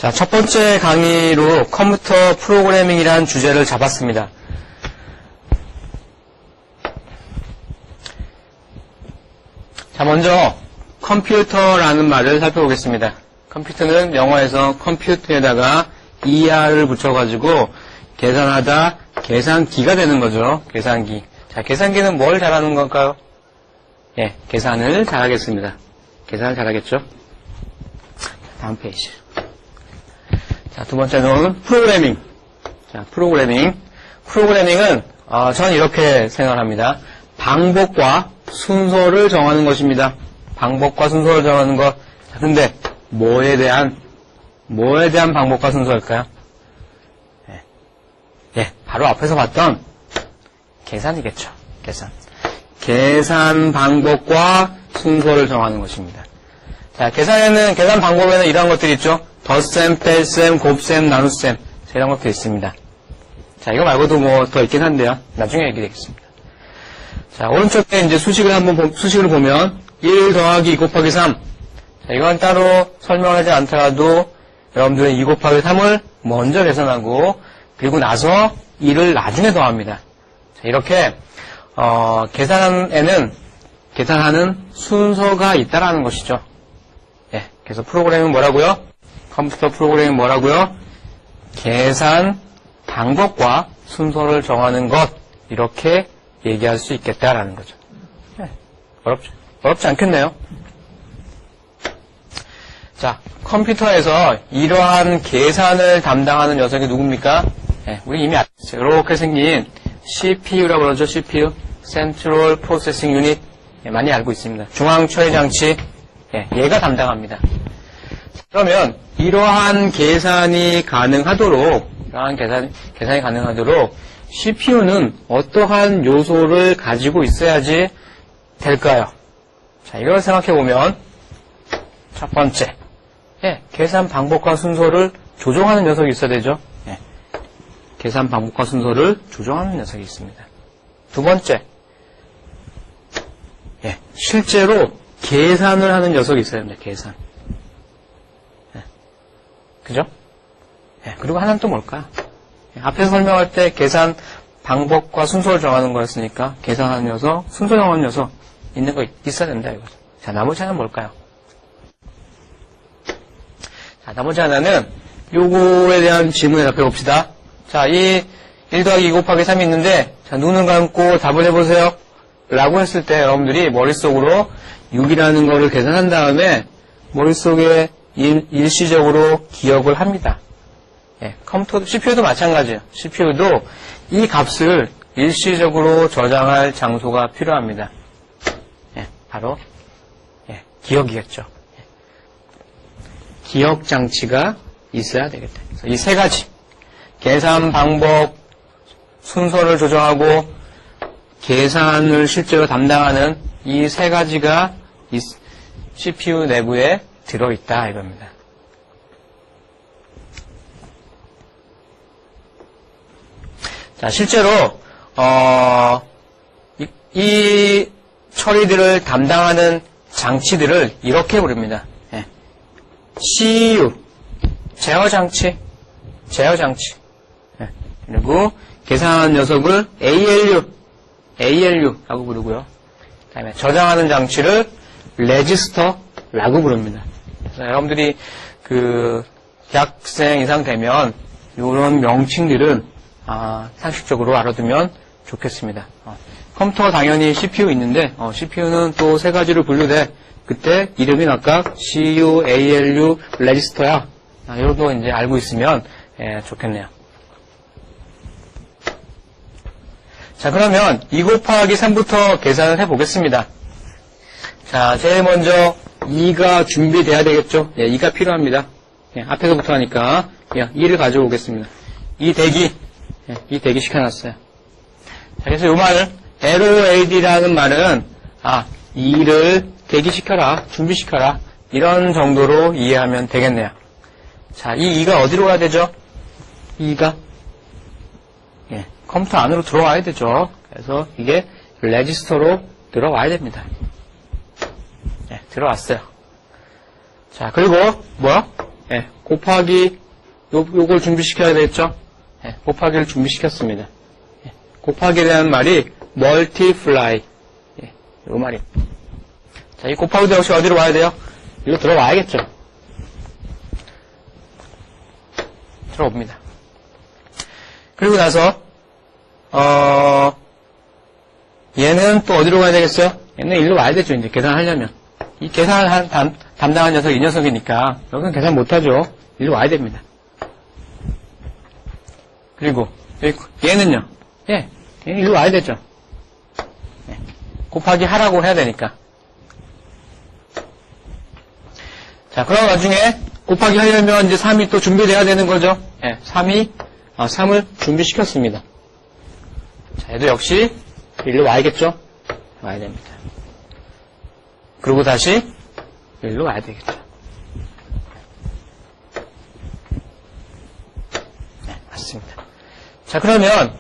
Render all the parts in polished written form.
자, 첫 번째 강의로 컴퓨터 프로그래밍이라는 주제를 잡았습니다. 자, 먼저 컴퓨터라는 말을 살펴보겠습니다. 컴퓨터는 영어에서 컴퓨터에다가 ER을 붙여가지고 계산하다 계산기가 되는 거죠. 계산기. 자, 계산기는 뭘 잘하는 걸까요? 예, 계산을 잘하겠습니다. 계산을 잘하겠죠? 다음 페이지. 자, 두 번째는 프로그래밍. 자, 프로그래밍. 프로그래밍은, 저는 이렇게 생각합니다. 방법과 순서를 정하는 것입니다. 방법과 순서를 정하는 것. 자, 근데, 뭐에 대한 방법과 순서일까요? 예, 바로 앞에서 봤던 계산이겠죠. 계산 방법과 순서를 정하는 것입니다. 자, 계산 방법에는 이런 것들이 있죠. 덧셈, 뺄셈, 곱셈, 나눗셈. 자, 이런 것들이 있습니다. 자, 이거 말고도 뭐 더 있긴 한데요. 나중에 얘기되겠습니다. 자, 오른쪽에 이제 수식을 보면 1 더하기 2 곱하기 3. 자, 이건 따로 설명하지 않더라도 여러분들은 2 곱하기 3을 먼저 계산하고 그리고 나서 2를 나중에 더합니다. 자, 이렇게 계산하는 순서가 있다라는 것이죠. 예, 그래서 프로그래밍은 뭐라고요? 컴퓨터 프로그래밍은 뭐라고요? 계산 방법과 순서를 정하는 것, 이렇게 얘기할 수 있겠다라는 거죠. 예, 어렵지 않겠네요. 자, 컴퓨터에서 이러한 계산을 담당하는 녀석이 누굽니까? 예, 우리 이미 알았어요. 이렇게 생긴 CPU라고 그러죠. CPU, Central Processing Unit. 예, 많이 알고 있습니다. 중앙 처리 장치. 예, 얘가 담당합니다. 그러면 이러한 계산이 가능하도록 CPU는 어떠한 요소를 가지고 있어야지 될까요? 자, 이걸 생각해 보면 첫 번째, 예, 계산 방법과 순서를 조종하는 녀석이 있어야 되죠. 예, 계산 방법과 순서를 조종하는 녀석이 있습니다. 두 번째, 예, 실제로 계산을 하는 녀석이 있어야 됩니다. 계산. 예, 그죠? 예, 그리고 하나는 또 뭘까요? 예, 앞에서 설명할 때 계산 방법과 순서를 정하는 거였으니까 계산하는 녀석, 순서 정하는 녀석 있는 거 있어야 된다 이거죠. 자, 나머지 하나는 뭘까요? 자, 나머지 하나는 요거에 대한 질문에 답해 봅시다. 자, 이 1 더하기 2 곱하기 3이 있는데, 자, 눈을 감고 답을 해보세요. 라고 했을 때 여러분들이 머릿속으로 6이라는 거를 계산한 다음에 머릿속에 일시적으로 기억을 합니다. 예, 컴퓨터도, CPU도 마찬가지예요. CPU도 이 값을 일시적으로 저장할 장소가 필요합니다. 예, 바로, 예, 기억이겠죠. 예. 기억 장치가 있어야 되겠다. 이 세 가지. 계산 방법, 순서를 조정하고, 계산을 실제로 담당하는 이 세 가지가 이 CPU 내부에 들어있다 이겁니다. 자, 실제로 이 처리들을 담당하는 장치들을 이렇게 부릅니다. 예. CU, 제어장치. 예. 그리고 계산하는 녀석을 ALU라고 부르고요. 그 다음에 저장하는 장치를 레지스터라고 부릅니다. 그래서 여러분들이 대학생 이상 되면 이런 명칭들은 상식적으로 알아두면 좋겠습니다. 컴퓨터가 당연히 CPU 있는데 CPU는 또 세 가지로 분류돼. 그때 이름이 각각 CU, ALU, 레지스터야. 이런 거 이제 알고 있으면 좋겠네요. 자, 그러면 2 곱하기 3부터 계산을 해보겠습니다. 자, 제일 먼저 2가 준비돼야 되겠죠? 예, 2가 필요합니다. 예, 앞에서부터 하니까 2를 가지고 오겠습니다. 2 대기. 예, 2 대기 시켜놨어요. 자, 그래서 이 말을 LOAD라는 말은 2를 대기시켜라, 준비시켜라 이런 정도로 이해하면 되겠네요. 자, 이 2가 어디로 가야 되죠? 2가 컴퓨터 안으로 들어와야 되죠. 그래서 이게 레지스터로 들어와야 됩니다. 네, 들어왔어요. 자, 그리고 곱하기 요걸 준비시켜야 되겠죠? 예, 곱하기를 준비시켰습니다. 예, 곱하기에 대한 말이 multiply. 예, 요 말이. 자, 이 곱하기도 역시 어디로 와야 돼요? 이거 들어와야겠죠? 들어옵니다. 그리고 나서 얘는 또 어디로 가야 되겠어요? 얘는 일로 와야 되죠, 이제 계산하려면. 이 계산을 담당한 녀석이 이 녀석이니까 여기는 계산 못하죠. 일로 와야 됩니다. 그리고 얘는요. 얘는 일로 와야 되죠. 예, 곱하기 하라고 해야 되니까. 자, 그럼 나중에 곱하기 하려면 이제 3이 또 준비돼야 되는 거죠. 예, 3을 준비시켰습니다. 자, 얘도 역시 일로 와야겠죠? 와야 됩니다. 그리고 다시 일로 와야 되겠죠. 네, 맞습니다. 자, 그러면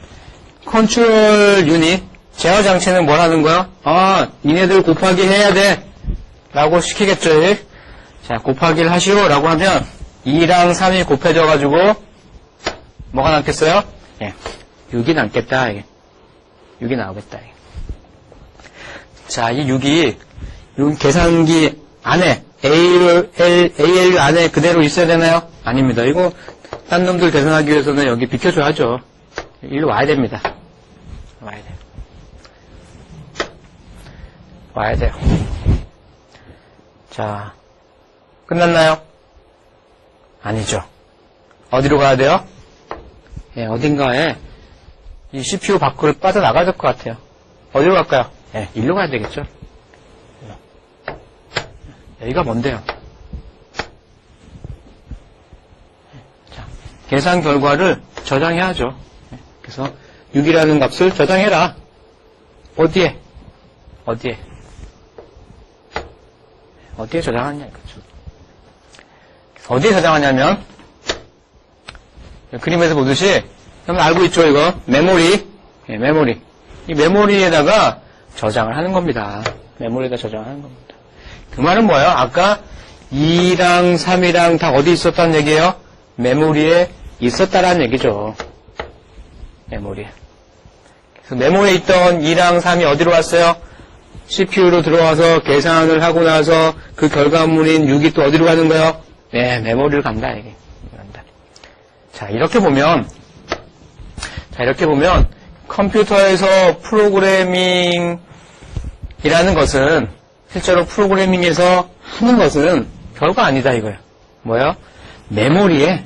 컨트롤 유닛 제어 장치는 뭘 하는 거야? 니네들 곱하기 해야 돼 라고 시키겠죠. 자, 곱하기를 하시오 라고 하면 2랑 3이 곱해져 가지고 뭐가 남겠어요? 예, 6이 남겠다. 이게. 6이 나오겠다. 이게. 자, 이 6이 계산기 안에 ALU 안에 그대로 있어야 되나요? 아닙니다. 이거 딴 놈들 계산하기 위해서는 여기 비켜줘야죠. 일로 와야 됩니다. 와야 돼요. 와야 돼요. 자, 끝났나요? 아니죠. 어디로 가야 돼요? 예, 어딘가에 이 CPU 밖으로 빠져나가야 될 것 같아요. 어디로 갈까요? 예, 일로 가야 되겠죠. 여기가 뭔데요? 자, 계산 결과를 저장해야죠. 그래서 6이라는 값을 저장해라. 어디에? 어디에 저장하냐 이거죠. 어디에 저장하냐면 그림에서 보듯이 여러분 알고 있죠 이거? 메모리. 예, 메모리. 이 메모리에다가 저장을 하는 겁니다. 메모리에다 저장하는 겁니다. 그 말은 뭐예요? 아까 2랑 3이랑 다 어디 있었다는 얘기예요? 메모리에 있었다라는 얘기죠. 메모리에. 그래서 메모리에 있던 2랑 3이 어디로 왔어요? CPU로 들어와서 계산을 하고 나서 그 결과물인 6이 또 어디로 가는 거예요? 네, 메모리를 간다, 이게. 간다. 자, 이렇게 보면 컴퓨터에서 프로그래밍이라는 것은 실제로 프로그래밍에서 하는 것은 별거 아니다 이거예요. 뭐예요? 메모리에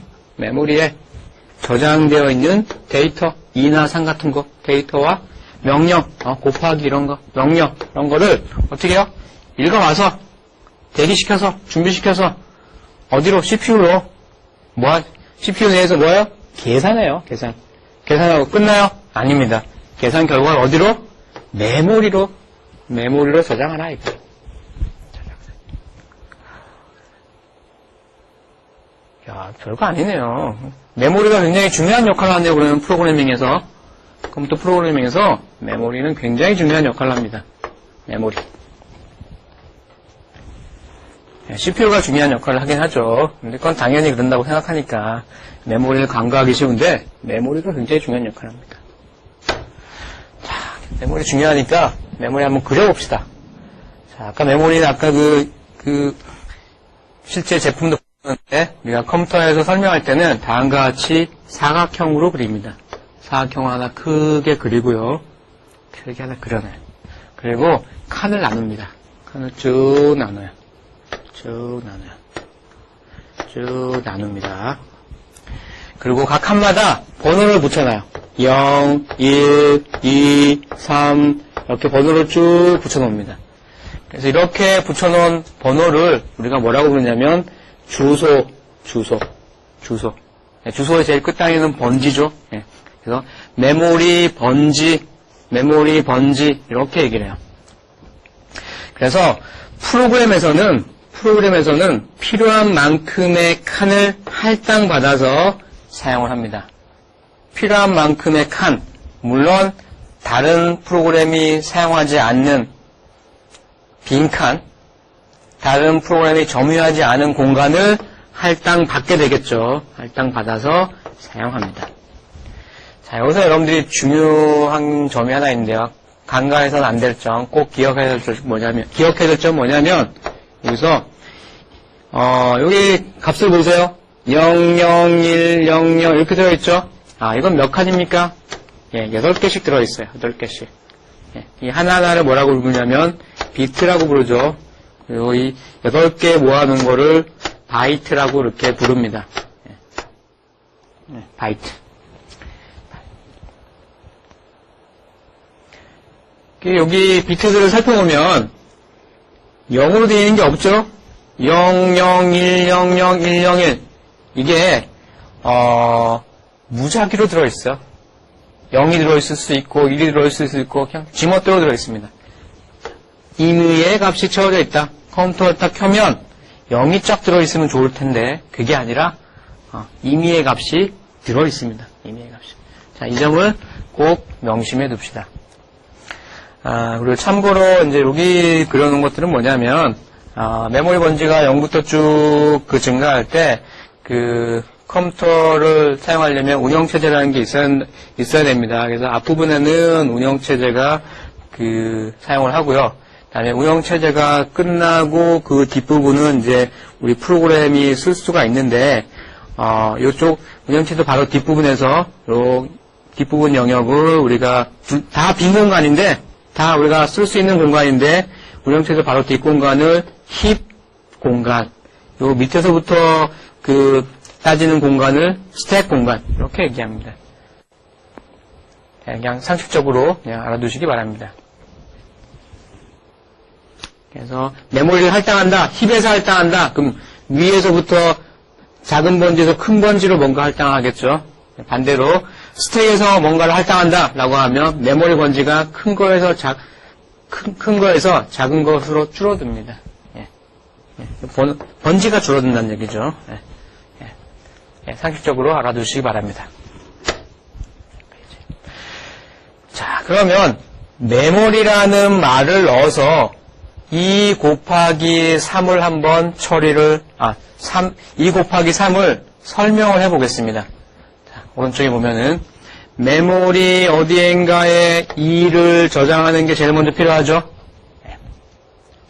저장되어 있는 데이터, 2나 3 같은 거, 데이터와 명령, 곱하기 이런 거, 명령 이런 거를 어떻게 해요? 읽어와서 대기시켜서 준비시켜서 어디로? CPU로 CPU 내에서 뭐예요? 계산해요. 계산하고 끝나요? 아닙니다. 계산 결과를 어디로? 메모리로 저장하라 이거. 야, 별거 아니네요. 메모리가 굉장히 중요한 역할을 하네요. 그러면 컴퓨터 프로그래밍에서 메모리는 굉장히 중요한 역할을 합니다. 메모리. CPU가 중요한 역할을 하긴 하죠. 근데 그건 당연히 그런다고 생각하니까 메모리를 간과하기 쉬운데 메모리가 굉장히 중요한 역할을 합니다. 자, 메모리 중요하니까 메모리 한번 그려봅시다. 자, 아까 메모리는 아까 실제 제품도 보는데 우리가 컴퓨터에서 설명할 때는 다음과 같이 사각형으로 그립니다. 사각형 하나 크게 그리고요. 크게 하나 그려놔요. 그리고 칸을 나눕니다. 칸을 쭉 나눕니다. 그리고 각 칸마다 번호를 붙여놔요. 0, 1, 2, 3 이렇게 번호를 쭉 붙여놓습니다. 그래서 이렇게 붙여놓은 번호를 우리가 뭐라고 부르냐면 주소. 주소의 제일 끝단위는 번지죠. 그래서 메모리 번지 이렇게 얘기를 해요. 그래서 프로그램에서는 필요한 만큼의 칸을 할당받아서 사용을 합니다. 필요한 만큼의 칸, 물론 다른 프로그램이 사용하지 않는 빈칸, 다른 프로그램이 점유하지 않은 공간을 할당 받게 되겠죠. 할당 받아서 사용합니다. 자, 여기서 여러분들이 중요한 점이 하나 있는데요. 간과해서는 안 될 점, 꼭 기억해야 될 점 뭐냐면, 여기서, 여기 값을 보세요. 0, 0, 1, 0, 0 이렇게 들어있죠? 아, 이건 몇 칸입니까? 예, 8개씩 들어있어요. 8개씩. 예, 이 하나하나를 뭐라고 부르냐면, 비트라고 부르죠. 그리고 이 8개 모아놓은 거를 바이트라고 이렇게 부릅니다. 예, 바이트. 여기 비트들을 살펴보면 0으로 되어 있는 게 없죠? 0, 0, 1, 0, 0, 1, 0, 1 이게 무작위로 들어있어요. 0이 들어있을 수 있고 1이 들어있을 수 있고 그냥 지멋대로 들어있습니다. 임의의 값이 채워져 있다. 컴퓨터를 딱 켜면 0이 쫙 들어있으면 좋을 텐데 그게 아니라 임의의 값이 들어있습니다. 임의의 값이. 자, 이 점을 꼭 명심해 둡시다. 그리고 참고로 이제 여기 그려놓은 것들은 뭐냐면 메모리 번지가 0부터 쭉 증가할 때 컴퓨터를 사용하려면 운영체제라는 게 있어야 됩니다. 그래서 앞부분에는 운영체제가 사용을 하고요. 그다음에 운영체제가 끝나고 그 뒷부분은 이제 우리 프로그램이 쓸 수가 있는데 이쪽 운영체제 바로 뒷부분에서 요 뒷부분 영역을 우리가 다 빈 공간인데 다 우리가 쓸 수 있는 공간인데 운영체제 바로 뒷공간을 힙 공간, 요 밑에서부터 따지는 공간을 스택 공간 이렇게 얘기합니다. 그냥 상식적으로 그냥 알아두시기 바랍니다. 그래서 메모리를 할당한다, 힙에서 할당한다. 그럼 위에서부터 작은 번지에서 큰 번지로 뭔가 할당하겠죠. 반대로 스택에서 뭔가를 할당한다라고 하면 메모리 번지가 큰 거에서 작은 것으로 줄어듭니다. 예. 번지가 줄어든다는 얘기죠. 상식적으로 알아두시기 바랍니다. 자, 그러면 메모리라는 말을 넣어서 2 곱하기 3을 한번 2 곱하기 3을 설명을 해보겠습니다. 오른쪽에 보면은 메모리 어디엔가에 2를 저장하는 게 제일 먼저 필요하죠.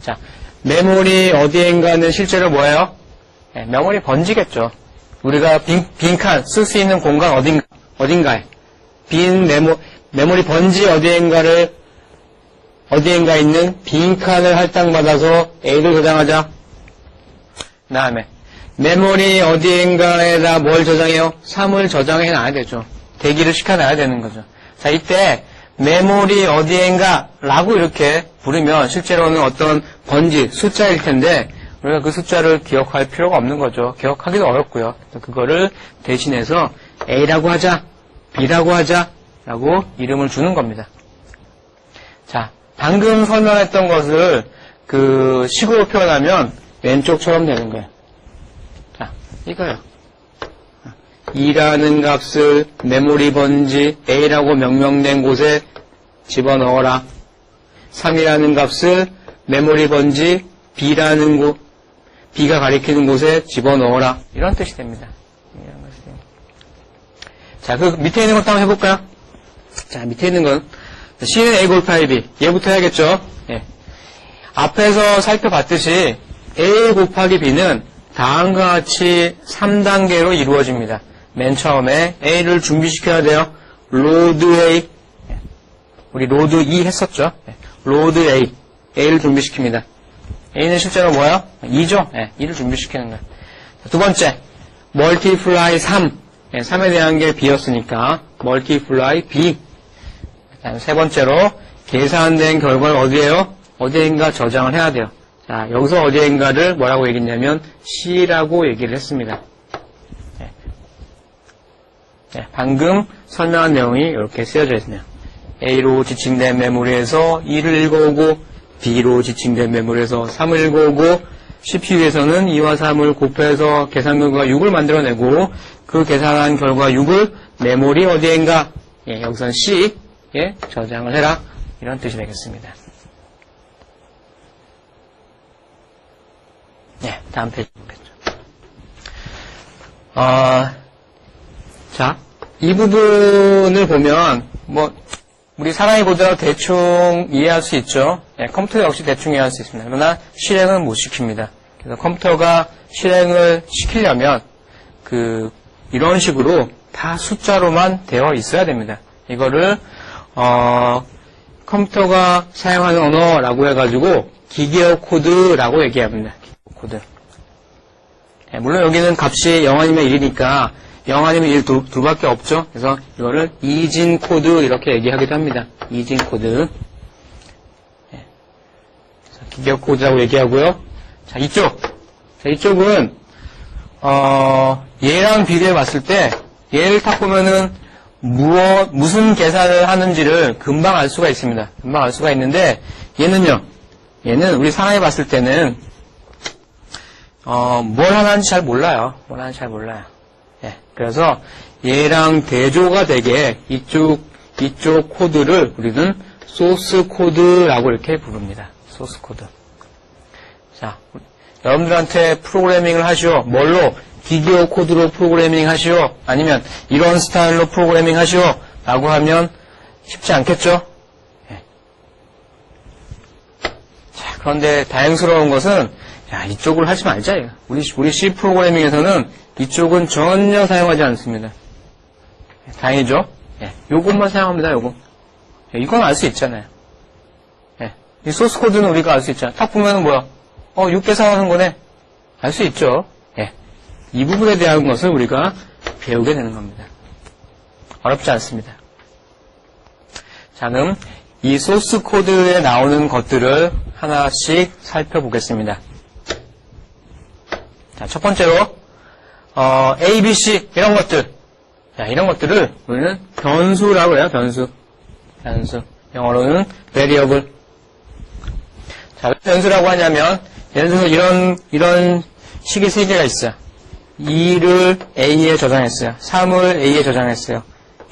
자, 메모리 어디엔가는 실제로 뭐예요? 메모리 번지겠죠. 우리가 빈칸 쓸 수 있는 공간 어딘가에 빈 메모리 번지 어디엔가에 있는 빈칸을 할당받아서 A를 저장하자. 그 다음에 메모리 어디엔가에다 뭘 저장해요? 3을 저장해 놔야 되죠. 대기를 시켜놔야 되는 거죠. 자, 이때 메모리 어디엔가라고 이렇게 부르면 실제로는 어떤 번지, 숫자일 텐데 우리가 그 숫자를 기억할 필요가 없는 거죠. 기억하기도 어렵고요. 그거를 대신해서 A라고 하자, B라고 하자라고 이름을 주는 겁니다. 자, 방금 설명했던 것을 식으로 표현하면 왼쪽처럼 되는 거예요. 이거요. 2라는 값을 메모리 번지 A라고 명명된 곳에 집어넣어라. 3이라는 값을 메모리 번지 B가 가리키는 곳에 집어넣어라. 이런 뜻이 됩니다. 자, 그 밑에 있는 것도 한번 해볼까요? 자, 밑에 있는 건 C는 A 곱하기 B. 얘부터 해야겠죠? 예. 앞에서 살펴봤듯이 A 곱하기 B는 다음과 같이 3단계로 이루어집니다. 맨 처음에 A를 준비시켜야 돼요. 로드 A. 우리 로드 E 했었죠. 로드 A. A를 준비시킵니다. A는 실제로 뭐예요? 2죠. 2를 준비시키는 거예요. 두 번째, 멀티플라이 3. 3에 대한 게 B였으니까 멀티플라이 B. 그다음 세 번째로 계산된 결과를 어디에인가 저장을 해야 돼요. 자, 여기서 어디인가를 뭐라고 얘기했냐면 C라고 얘기를 했습니다. 방금 설명한 내용이 이렇게 쓰여져 있네요. A로 지칭된 메모리에서 2를 읽어오고 B로 지칭된 메모리에서 3을 읽어오고 CPU에서는 2와 3을 곱해서 계산 결과 6을 만들어내고 그 계산한 결과 6을 메모리 어디인가 여기서는 C에 저장을 해라. 이런 뜻이 되겠습니다. 다음 페이지 보겠죠. 자, 이 부분을 보면, 우리 사람이 보더라도 대충 이해할 수 있죠. 예, 컴퓨터 역시 대충 이해할 수 있습니다. 그러나 실행은 못 시킵니다. 그래서 컴퓨터가 실행을 시키려면, 이런 식으로 다 숫자로만 되어 있어야 됩니다. 이거를, 컴퓨터가 사용하는 언어라고 해가지고, 기계어 코드라고 얘기합니다. 코드. 예, 물론 여기는 값이 0 아니면 1이니까, 0 아니면 1 둘밖에 없죠. 그래서 이거를 이진 코드 이렇게 얘기하기도 합니다. 이진 코드. 예. 기계어 코드라고 얘기하고요. 자, 이쪽은 얘랑 비교해 봤을 때 얘를 딱 보면은 무슨 계산을 하는지를 금방 알 수가 있습니다. 금방 알 수가 있는데 얘는 우리 사람이 봤을 때는 뭘 하는지 잘 몰라요. 예, 그래서 얘랑 대조가 되게 이쪽 코드를 우리는 소스 코드라고 이렇게 부릅니다. 소스 코드. 자, 여러분들한테 프로그래밍을 하시오. 뭘로? 기계어 코드로 프로그래밍 하시오. 아니면 이런 스타일로 프로그래밍 하시오. 라고 하면 쉽지 않겠죠? 예. 자, 그런데 다행스러운 것은 이쪽을 하지 말자. 우리 C 프로그래밍에서는 이쪽은 전혀 사용하지 않습니다. 다행이죠? 예, 요것만 사용합니다, 요거. 예, 이건 알 수 있잖아요. 예, 이 소스 코드는 우리가 알 수 있잖아요. 딱 보면은 뭐야? 6개 사용하는 거네. 알 수 있죠? 예. 이 부분에 대한 것을 우리가 배우게 되는 겁니다. 어렵지 않습니다. 자, 그럼 이 소스 코드에 나오는 것들을 하나씩 살펴보겠습니다. 자, 첫 번째로 A, B, C 이런 것들. 자, 이런 것들을 우리는 변수라고 해요. 변수. 영어로는 variable. 자, 왜 변수라고 하냐면 예를 들어서 이런 식이 3개가 있어요. 2를 A에 저장했어요. 3을 A에 저장했어요.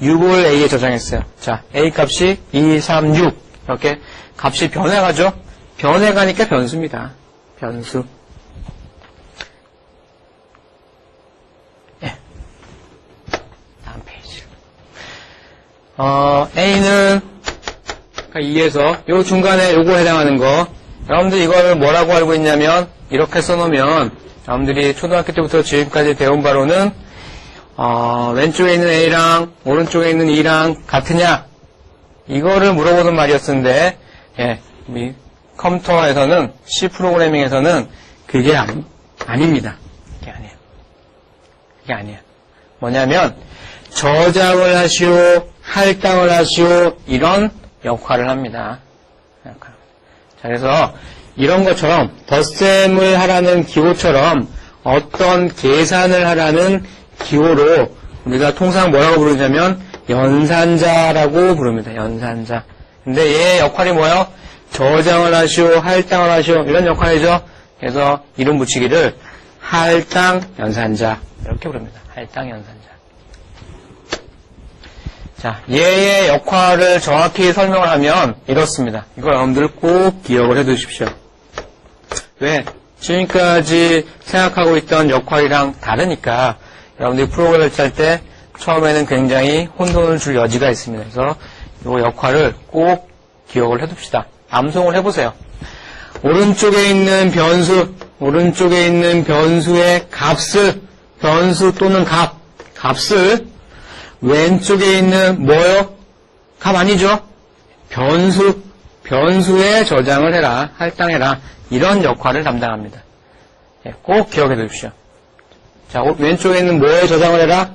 6을 A에 저장했어요. 자, A 값이 2, 3, 6 이렇게 값이 변해가죠. 변해가니까 변수입니다. 변수. A는 2에서 요 중간에 요거 해당하는 거 여러분들 이걸 뭐라고 알고 있냐면 이렇게 써놓으면 여러분들이 초등학교 때부터 지금까지 배운 바로는 왼쪽에 있는 A랑 오른쪽에 있는 E랑 같으냐 이거를 물어보는 말이었는데 예, 우리 컴퓨터에서는 C 프로그래밍에서는 그게 아닙니다. 그게 아니에요. 뭐냐면 저장을 하시오, 할당을 하시오, 이런 역할을 합니다. 자, 그래서 이런 것처럼 덧셈을 하라는 기호처럼 어떤 계산을 하라는 기호로 우리가 통상 뭐라고 부르냐면 연산자라고 부릅니다. 연산자. 근데 얘의 역할이 뭐예요? 저장을 하시오, 할당을 하시오, 이런 역할이죠. 그래서 이름 붙이기를 할당 연산자 이렇게 부릅니다. 할당 연산자. 자, 얘의 역할을 정확히 설명을 하면 이렇습니다. 이걸 여러분들 꼭 기억을 해 두십시오. 왜? 지금까지 생각하고 있던 역할이랑 다르니까 여러분들이 프로그램을 짤 때 처음에는 굉장히 혼돈을 줄 여지가 있습니다. 그래서 이 역할을 꼭 기억을 해 둡시다. 암송을 해보세요. 오른쪽에 있는 변수의 값을, 변수 또는 값을 왼쪽에 있는 뭐요? 값 아니죠? 변수에 저장을 해라, 할당해라. 이런 역할을 담당합니다. 예, 꼭 기억해 두십시오. 자, 왼쪽에 있는 뭐에 저장을 해라?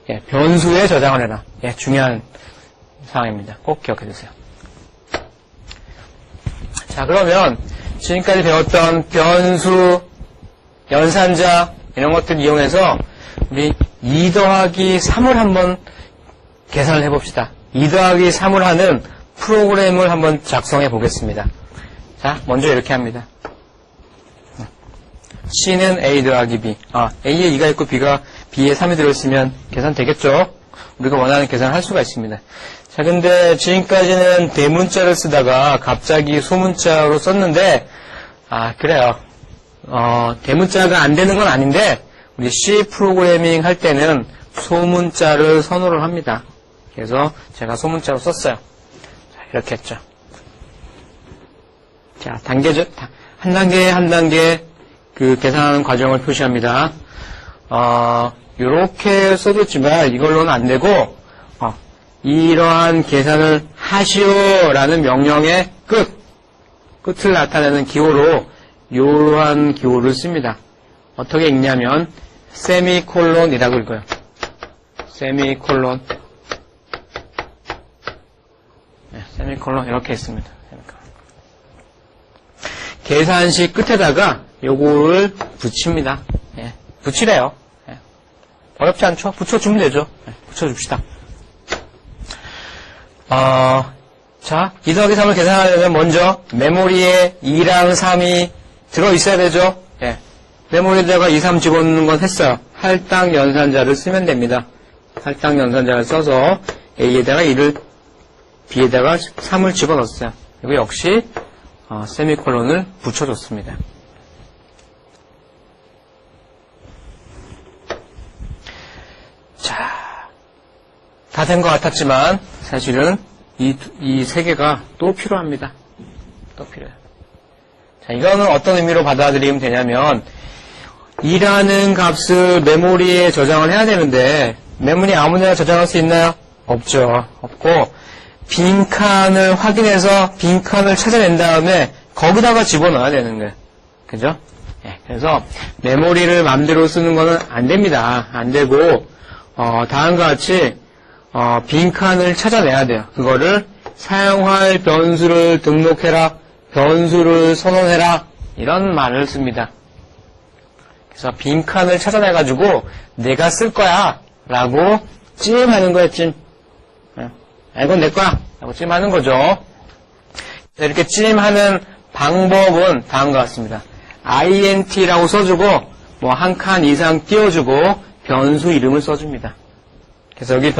예, 변수에 저장을 해라. 예, 중요한 사항입니다. 꼭 기억해 두세요. 자, 그러면 지금까지 배웠던 변수, 연산자 이런 것들 이용해서 우리 2 더하기 3을 한번 계산을 해봅시다. 2 더하기 3을 하는 프로그램을 한번 작성해 보겠습니다. 자, 먼저 이렇게 합니다. C는 A 더하기 B. A에 2가 있고 B에 3이 들어있으면 계산 되겠죠? 우리가 원하는 계산을 할 수가 있습니다. 자, 근데 지금까지는 대문자를 쓰다가 갑자기 소문자로 썼는데, 그래요. 대문자가 안 되는 건 아닌데, 우리 C 프로그래밍 할 때는 소문자를 선호를 합니다. 그래서 제가 소문자로 썼어요. 자, 이렇게 했죠. 자, 한 단계 그 계산하는 과정을 표시합니다. 요렇게 써줬지만 이걸로는 안 되고, 이러한 계산을 하시오라는 명령의 끝을 나타내는 기호로 이러한 기호를 씁니다. 어떻게 읽냐면 세미콜론이라고 읽어요. 세미콜론. 네, 세미콜론 이렇게 있습니다. 계산식 끝에다가 요거를 붙입니다. 예, 붙이래요. 예, 어렵지 않죠? 붙여주면 되죠. 예, 붙여줍시다. 자, 2 더하기 3을 계산하려면 먼저 메모리에 2랑 3이 들어있어야 되죠. 예, 메모리에다가 2, 3 집어넣는 건 했어요. 할당 연산자를 쓰면 됩니다. 할당 연산자를 써서 A에다가 2를, B에다가 3을 집어넣었어요. 그리고 역시 세미콜론을 붙여줬습니다. 자, 다 된 것 같았지만 사실은 이 세 개가 또 필요합니다. 또 필요해요. 자, 이거는 어떤 의미로 받아들이면 되냐면 2라는 값을 메모리에 저장을 해야 되는데 메모리 아무데나 저장할 수 있나요? 없죠. 없고 빈칸을 확인해서 빈칸을 찾아낸 다음에 거기다가 집어넣어야 되는 거예요. 그죠? 예, 그래서 메모리를 마음대로 쓰는 거는 안 됩니다. 안 되고 다음과 같이 빈칸을 찾아내야 돼요. 그거를 사용할 변수를 등록해라, 변수를 선언해라 이런 말을 씁니다. 그래서 빈칸을 찾아내가지고 내가 쓸 거야 라고 찜하는 거예요. 찜. 이건 내 거야 라고 찜하는 거죠. 이렇게 찜하는 방법은 다음과 같습니다. int라고 써주고 뭐 한 칸 이상 띄워주고 변수 이름을 써줍니다. 그래서 여기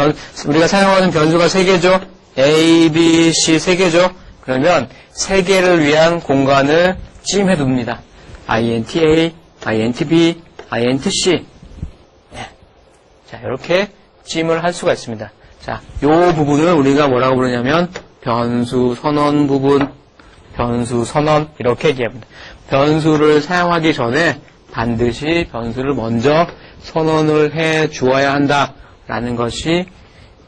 우리가 사용하는 변수가 3개죠. A, B, C 3개죠. 그러면 3개를 위한 공간을 찜해 둡니다. int A, int B, int C. 네. 자, 이렇게 찜을 할 수가 있습니다. 자, 요 부분을 우리가 뭐라고 부르냐면 변수 선언 부분, 변수 선언 이렇게 얘기합니다. 변수를 사용하기 전에 반드시 변수를 먼저 선언을 해 주어야 한다라는 것이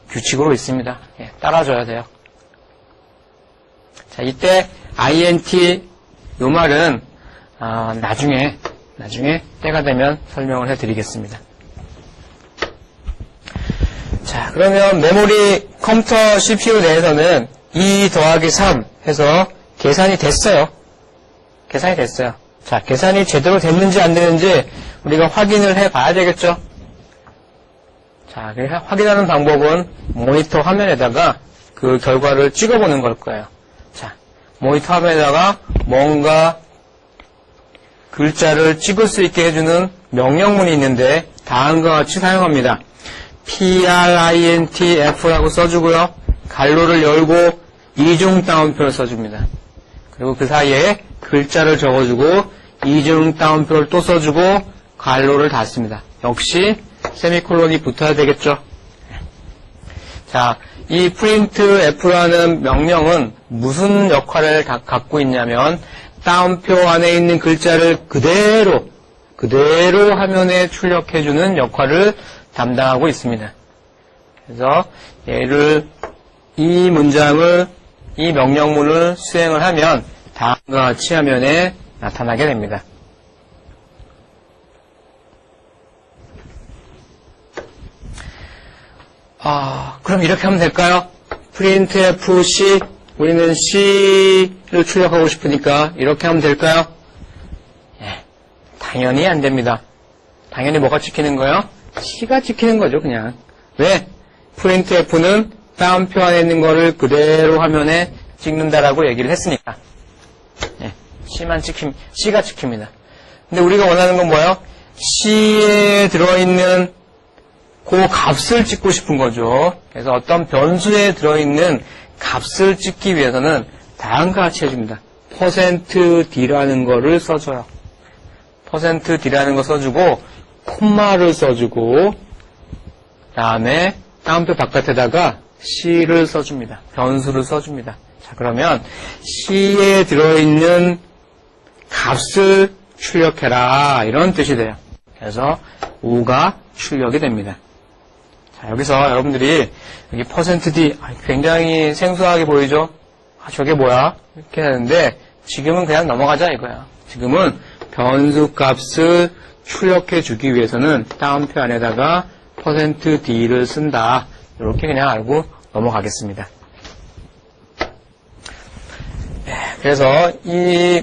규칙으로 있습니다. 예, 따라줘야 돼요. 자, 이때 int 요 말은 나중에 때가 되면 설명을 해드리겠습니다. 자, 그러면 메모리 컴퓨터 CPU 내에서는 2 더하기 3 해서 계산이 됐어요. 계산이 됐어요. 자, 계산이 제대로 됐는지 안 됐는지 우리가 확인을 해 봐야 되겠죠. 자, 확인하는 방법은 모니터 화면에다가 그 결과를 찍어보는 걸 거예요. 자, 모니터 화면에다가 뭔가 글자를 찍을 수 있게 해주는 명령문이 있는데 다음과 같이 사용합니다. printf라고 써주고요. 괄호를 열고 이중 따옴표를 써줍니다. 그리고 그 사이에 글자를 적어주고 이중 따옴표를 또 써주고 괄호를 닫습니다. 역시 세미콜론이 붙어야 되겠죠. 자, 이 printf라는 명령은 무슨 역할을 갖고 있냐면 따옴표 안에 있는 글자를 그대로 화면에 출력해주는 역할을 담당하고 있습니다. 그래서 이 명령문을 수행을 하면 다음과 같이 화면에 나타나게 됩니다. 그럼 이렇게 하면 될까요? printf C, 우리는 C를 출력하고 싶으니까 이렇게 하면 될까요? 예, 당연히 안 됩니다. 당연히 뭐가 찍히는 거예요? C가 찍히는 거죠, 그냥. 왜? printf는 따옴표 안에 있는 거를 그대로 화면에 찍는다라고 얘기를 했으니까. 예, C가 찍힙니다. 근데 우리가 원하는 건 뭐예요? C에 들어있는 그 값을 찍고 싶은 거죠. 그래서 어떤 변수에 들어있는 값을 찍기 위해서는 다음과 같이 해줍니다. %d라는 거를 써줘요. %d라는 거 써주고 콤마를 써주고 다음에 따옴표 바깥에다가 C를 써줍니다. 변수를 써줍니다. 자, 그러면 C에 들어있는 값을 출력해라 이런 뜻이 돼요. 그래서 5가 출력이 됩니다. 자, 여기서 여러분들이 여기 %d 굉장히 생소하게 보이죠? 저게 뭐야? 이렇게 하는데 지금은 그냥 넘어가자 이거야. 지금은 변수 값을 출력해 주기 위해서는 따옴표 안에다가 %d를 쓴다. 이렇게 그냥 알고 넘어가겠습니다. 그래서 이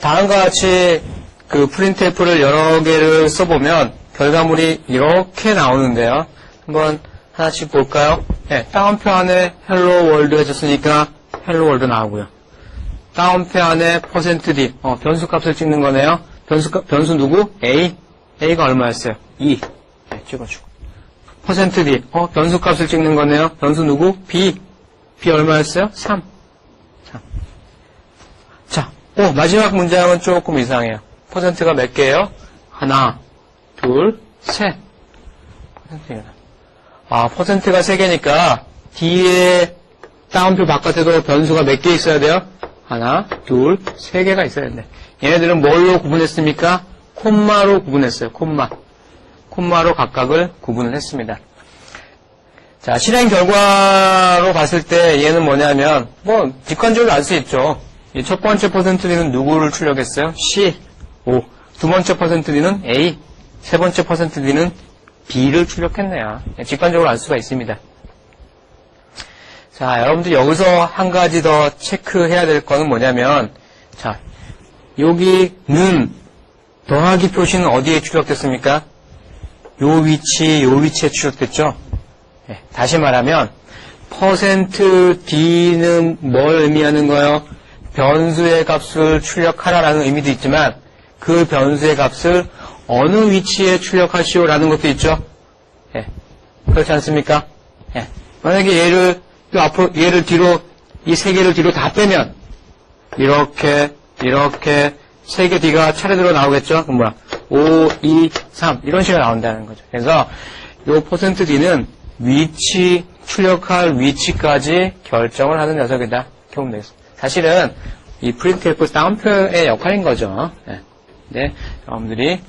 다음과 같이 그 printf를 여러 개를 써보면 결과물이 이렇게 나오는데요. 한번 하나씩 볼까요? 네, 따옴표 안에 hello world 해줬으니까 hello world 나오고요. 따옴표 안에 %d 변수 값을 찍는 거네요. 변수 누구? a가 얼마였어요? 2 네, 찍어주고 %d 변수 값을 찍는 거네요. 변수 누구? b 얼마였어요? 3 자, 마지막 문장은 조금 이상해요. %가 몇 개예요? 하나, 둘, 셋. %가 3개니까 뒤에 따옴표 바깥에도 변수가 몇 개 있어야 돼요? 하나, 둘, 3개가 있어야 되는데 얘네들은 뭘로 구분했습니까? 콤마로 구분했어요. 콤마로 각각을 구분을 했습니다. 자, 실행 결과로 봤을 때 얘는 뭐냐면 직관적으로 알 수 있죠. 이 첫 번째 %d는 누구를 출력했어요? C, O. 두 번째 %d는 A, 세 번째 %d는 B를 출력했네요. 직관적으로 알 수가 있습니다. 자, 여러분들 여기서 한 가지 더 체크해야 될 거는 뭐냐면, 자, 여기는 더하기 표시는 어디에 출력됐습니까? 요 위치에 출력됐죠? 네, 다시 말하면, %d는 뭘 의미하는 거예요? 변수의 값을 출력하라라는 의미도 있지만, 그 변수의 값을 어느 위치에 출력하시오라는 것도 있죠? 네, 그렇지 않습니까? 네, 만약에 얘를 뒤로, 이 세 개를 뒤로 다 빼면, 이렇게, 세 개 뒤가 차례대로 나오겠죠? 그럼 뭐야? 5, 2, 3, 이런 식으로 나온다는 거죠. 그래서, 요 %d는 출력할 위치까지 결정을 하는 녀석이다. 이렇게 보면 되겠습니다. 사실은, 이 printf 따옴표의 역할인 거죠. 네. 근데, 여러분들이,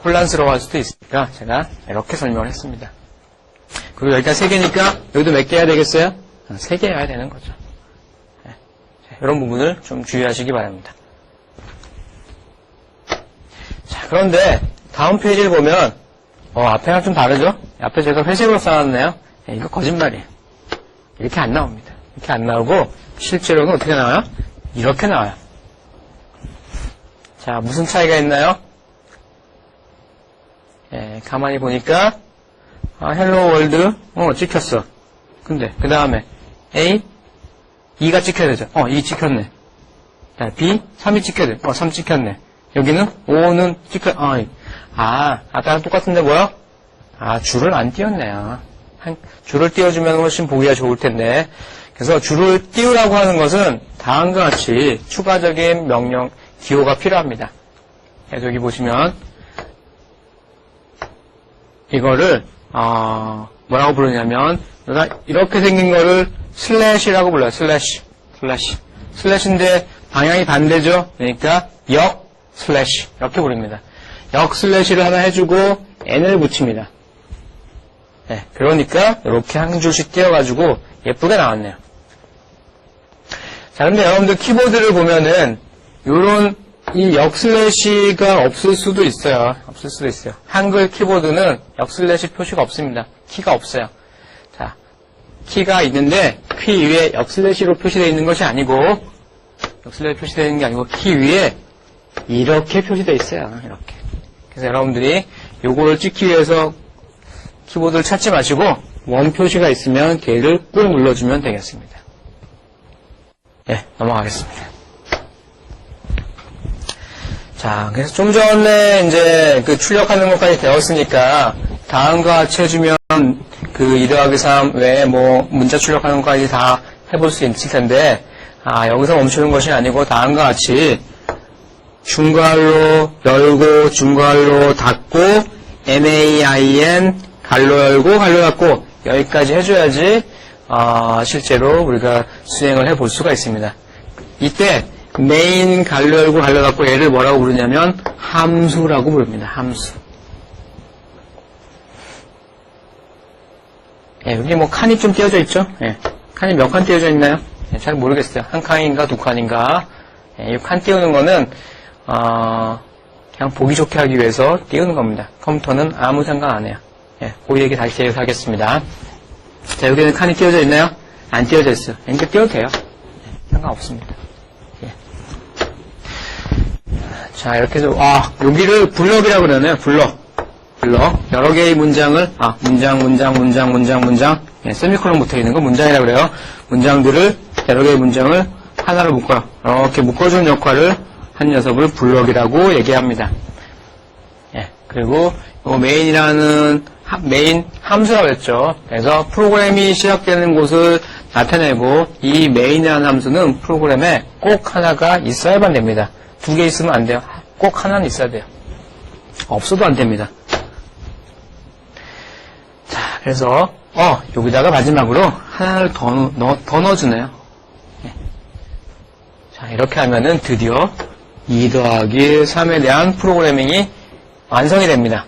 혼란스러워 할 수도 있으니까, 제가 이렇게 설명을 했습니다. 그리고 여기가 3개니까 여기도 몇 개 해야 되겠어요? 3개 해야 되는 거죠. 네. 이런 부분을 좀 주의하시기 바랍니다. 자, 그런데 다음 페이지를 보면 앞에랑 좀 다르죠? 앞에 제가 회색으로 써놨네요. 네, 이거 거짓말이에요. 이렇게 안 나옵니다. 이렇게 안 나오고 실제로는 어떻게 나와요? 이렇게 나와요. 자, 무슨 차이가 있나요? 네, 가만히 보니까 헬로 월드, 찍혔어. 근데, 그 다음에, A, 2가 찍혀야 되죠. 2 찍혔네. 자, B, 3이 찍혀야 돼. 3 찍혔네. 여기는 5는 아까랑 똑같은데 뭐야? 줄을 안 띄웠네요. 줄을 띄워주면 훨씬 보기가 좋을 텐데. 그래서 줄을 띄우라고 하는 것은 다음과 같이 추가적인 명령, 기호가 필요합니다. 그래서 여기 보시면, 이거를, 뭐라고 부르냐면, 이렇게 생긴 거를 슬래시라고 불러요. 슬래시. 슬래시인데 방향이 반대죠. 그러니까 슬래시. 이렇게 부릅니다. 슬래시를 하나 해주고 n을 붙입니다. 네, 그러니까 이렇게 한 줄씩 띄워가지고 예쁘게 나왔네요. 자, 근데 여러분들 키보드를 보면은 요런 이 슬래시가 없을 수도 있어요. 한글 키보드는 슬래시 표시가 없습니다. 키가 없어요. 자, 키가 있는데 키 위에 슬래시로 표시되어 있는 것이 아니고 슬래시 표시되어 있는 게 아니고 키 위에 이렇게 표시되어 있어요. 이렇게. 그래서 여러분들이 요거를 찍기 위해서 키보드를 찾지 마시고 원 표시가 있으면 걔를 꾹 눌러주면 되겠습니다. 네, 넘어가겠습니다. 자, 그래서 좀 전에 이제 출력하는 것까지 배웠으니까 다음과 같이 해주면 2 더하기 3 외에 문자 출력하는 것까지 다 해볼 수 있을 텐데, 여기서 멈추는 것이 아니고 다음과 같이 중괄호 열고 중괄호 닫고 main 갈로 열고 갈로 닫고 여기까지 해줘야지 실제로 우리가 수행을 해볼 수가 있습니다. 이때 메인 갈로 열고 갈로 닫고 얘를 뭐라고 부르냐면 함수라고 부릅니다. 함수. 예, 여기 뭐 칸이 좀 띄어져 있죠? 예, 칸이 몇 칸 띄어져 있나요? 예, 잘 모르겠어요. 한 칸인가 두 칸인가. 예, 이 칸 띄우는 거는 그냥 보기 좋게 하기 위해서 띄우는 겁니다. 컴퓨터는 아무 상관 안 해요. 예, 그 얘기 다시 하겠습니다. 자, 여기는 칸이 띄어져 있나요? 안 띄어져 있어요. 그러니까 띄워도 돼요. 예, 상관없습니다. 예. 자, 이렇게 해서 여기를 블럭이라고 그러네요. 블럭. 여러 개의 문장을 문장 예, 세미콜론 붙어 있는 거 문장이라고 그래요. 문장들을 여러 개의 문장을 하나로 이렇게 묶어주는 역할을 한 녀석을 블럭이라고 얘기합니다. 예, 그리고 메인이라는 메인 함수라고 했죠. 그래서 프로그램이 시작되는 곳을 나타내고 이 메인이라는 함수는 프로그램에 꼭 하나가 있어야만 됩니다. 두 개 있으면 안 돼요. 꼭 하나는 있어야 돼요. 없어도 안 됩니다. 자, 그래서 여기다가 마지막으로 하나를 더 넣어주네요. 예. 자, 이렇게 하면은 드디어 2 더하기 3에 대한 프로그래밍이 완성이 됩니다.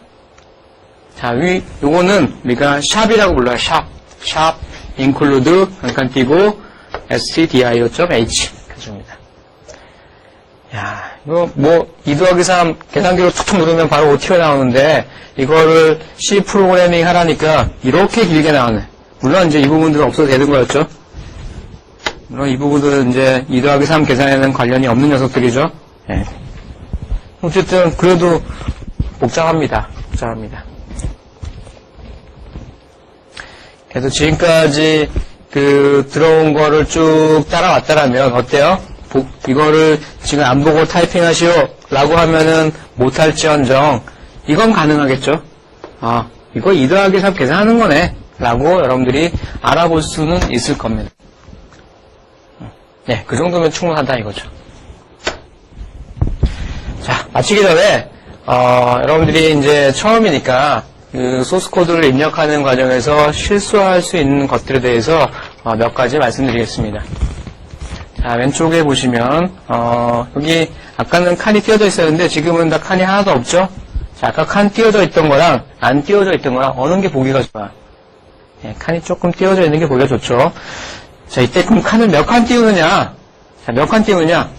자, 요거는 우리가 샵이라고 불러요. 샵, include, 잠깐 띄고, stdio.h. 해줍니다. 야, 이거 2 더하기 3 계산기로 툭툭 누르면 바로 튀어나오는데, 이거를 C 프로그래밍 하라니까 이렇게 길게 나오네. 물론 이제 이 부분들은 없어도 되는 거였죠. 물론 이 부분들은 이제 2 더하기 3 계산에는 관련이 없는 녀석들이죠. 예. 어쨌든, 그래도 복잡합니다. 그래서 지금까지 들어온 거를 쭉 따라왔다라면 어때요? 이거를 지금 안 보고 타이핑 하시오 라고 하면은 못할지언정 이건 가능하겠죠? 이거 2 더하기 3 계산하는 거네 라고 여러분들이 알아볼 수는 있을 겁니다. 네, 그 정도면 충분하다 이거죠. 자, 마치기 전에 여러분들이 이제 처음이니까 소스 코드를 입력하는 과정에서 실수할 수 있는 것들에 대해서 몇 가지 말씀드리겠습니다. 자, 왼쪽에 보시면 여기 아까는 칸이 띄어져 있었는데 지금은 다 칸이 하나도 없죠? 자, 아까 칸 띄어져 있던 거랑 안 띄어져 있던 거랑 어느 게 보기가 좋아? 예, 칸이 조금 띄어져 있는 게 보기가 좋죠. 자, 이때 그럼 칸을 몇 칸 띄우느냐? 자, 몇 칸 띄우느냐?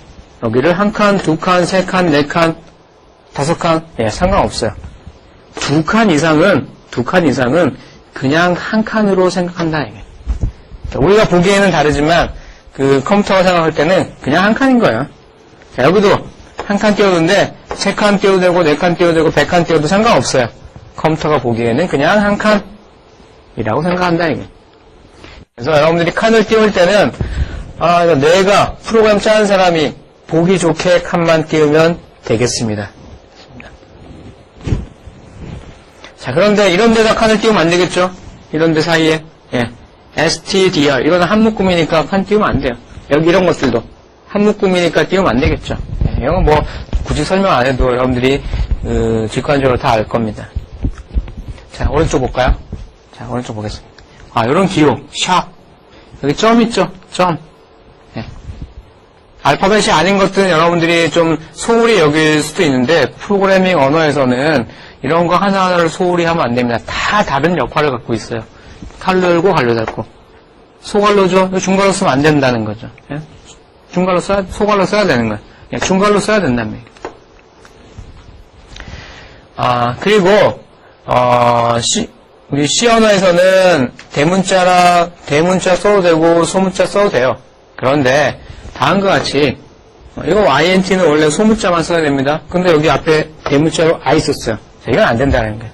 여기를 한 칸, 두 칸, 세 칸, 네 칸, 다섯 칸, 예, 상관없어요. 두 칸 이상은 그냥 한 칸으로 생각한다. 이게. 우리가 보기에는 다르지만 컴퓨터가 생각할 때는 그냥 한 칸인 거예요. 자, 여기도 한 칸 띄워도는데 세 칸 띄워도 되고 네 칸 띄워도 되고 100칸 띄워도 상관없어요. 컴퓨터가 보기에는 그냥 한 칸이라고 생각한다. 이게. 그래서 여러분들이 칸을 띄울 때는 내가 프로그램 짜는 사람이 보기 좋게 칸만 띄우면 되겠습니다. 자, 그런데 이런 데다 칸을 띄우면 안 되겠죠? 이런 데 사이에. 예. stdr. 이거는 한 묶음이니까 칸 띄우면 안 돼요. 여기 이런 것들도. 한 묶음이니까 띄우면 안 되겠죠? 예, 이건 뭐, 굳이 설명 안 해도 여러분들이, 직관적으로 다 알 겁니다. 자, 오른쪽 볼까요? 자, 오른쪽 보겠습니다. 요런 기호. 샵. 여기 점 있죠? 점. 예. 알파벳이 아닌 것들은 여러분들이 좀 소홀히 여길 수도 있는데, 프로그래밍 언어에서는 이런 거 하나하나를 소홀히 하면 안 됩니다. 다 다른 역할을 갖고 있어요. 갈로 열고 갈로 닫고. 소갈로죠? 중갈로 쓰면 안 된다는 거죠. 예? 소갈로 써야 되는 거예요. 예, 중갈로 써야 된다는 얘기예요. 그리고, 우리 C 언어에서는 대문자 써도 되고 소문자 써도 돼요. 그런데, 다음과 같이, 이거 INT는 원래 소문자만 써야 됩니다. 근데 여기 앞에 대문자로 I 썼어요. 자, 이건 안 된다는 거예요.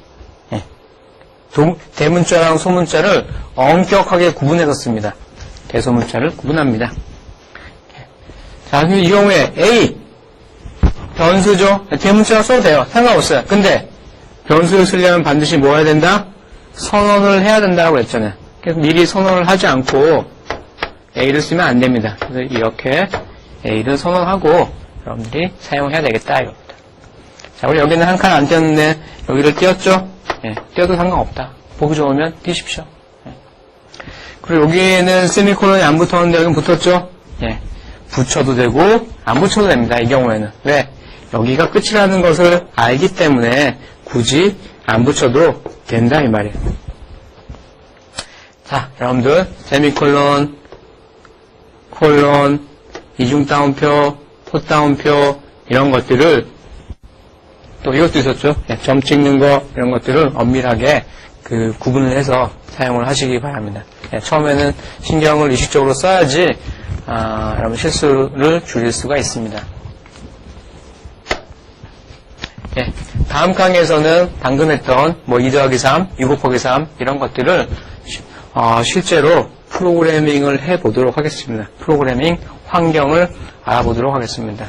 예. 대문자랑 소문자를 엄격하게 구분해서 씁니다. 대소문자를 구분합니다. 자, 이 경우에 A 변수죠. 대문자 써도 돼요. 상관없어요. 근데 변수를 쓰려면 반드시 뭐 해야 된다? 선언을 해야 된다고 했잖아요. 그래서 미리 선언을 하지 않고 A를 쓰면 안 됩니다. 그래서 이렇게 A를 선언하고 여러분들이 사용해야 되겠다 이겁니다. 자, 우리 여기는 한 칸 안 띄었는데 여기를 띄었죠? 예, 띄어도 상관없다. 보기 좋으면 띄십시오. 예. 그리고 여기에는 세미콜론이 안 붙었는데 여기는 붙었죠? 예, 붙여도 되고 안 붙여도 됩니다. 이 경우에는. 왜? 여기가 끝이라는 것을 알기 때문에 굳이 안 붙여도 된다 이 말이에요. 자, 여러분들 세미콜론, 콜론, 이중 따옴표, 포 따옴표 이런 것들을 또 이것도 있었죠. 예, 점 찍는 거 이런 것들을 엄밀하게 구분을 해서 사용을 하시기 바랍니다. 예, 처음에는 신경을 의식적으로 써야지 여러분 실수를 줄일 수가 있습니다. 예, 다음 강의에서는 방금 했던 2 더하기 3, 2 곱하기 3 이런 것들을 실제로 프로그래밍을 해보도록 하겠습니다. 프로그래밍 환경을 알아보도록 하겠습니다.